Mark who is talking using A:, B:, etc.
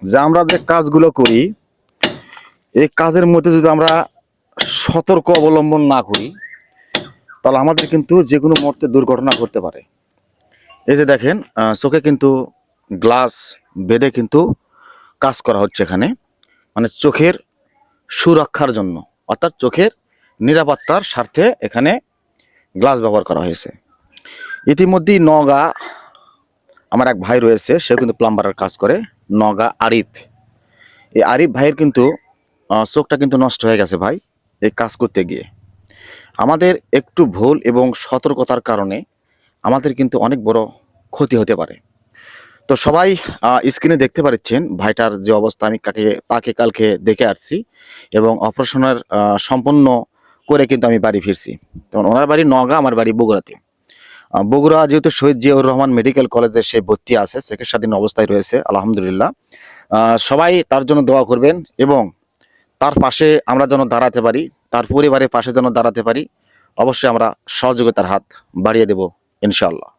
A: যে আমরা যে কাজগুলো করি এই কাজের মধ্যে যদি আমরা সতর্ক অবলম্বন না করি তাহলে আমাদের কিন্তু যে কোনো মুহূর্তে দুর্ঘটনা ঘটতে পারে। এই যে দেখেন চোখে কিন্তু গ্লাস বেঁধে কিন্তু কাজ করা হচ্ছে এখানে, মানে চোখের সুরক্ষার জন্য, অর্থাৎ চোখের নিরাপত্তার স্বার্থে এখানে গ্লাস ব্যবহার করা হয়েছে। ইতিমধ্যেই নওগাঁ আমার এক ভাই রয়েছে, সেও কিন্তু প্লাম্বারের কাজ করে, নওগাঁ আরিফ। এই আরিফ ভাইয়ের কিন্তু চোখটা কিন্তু নষ্ট হয়ে গেছে ভাই এই কাজ করতে গিয়ে। আমাদের একটু ভুল এবং সতর্কতার কারণে আমাদের কিন্তু অনেক বড় ক্ষতি হতে পারে। তো সবাই স্ক্রিনে দেখতে পাচ্ছেন ভাইটার যে অবস্থা, আমি তাকে কালকে দেখে আসছি এবং অপারেশনের সম্পন্ন করে কিন্তু আমি বাড়ি ফিরছি। তখন ওনার বাড়ি নওগাঁ, আমার বাড়ি বগুড়াতে। বগুড়া যেহেতু শহীদ জিয়াউর রহমান মেডিকেল কলেজে সে ভর্তি আছে, চিকিৎসাধীন অবস্থায় রয়েছে আলহামদুলিল্লাহ। সবাই তার জন্য দোয়া করবেন এবং তার পাশে আমরা যেন দাঁড়াতে পারি, তার পরিবারের পাশে যেন দাঁড়াতে পারি। অবশ্যই আমরা সহযোগিতার হাত বাড়িয়ে দেব ইনশাআল্লাহ।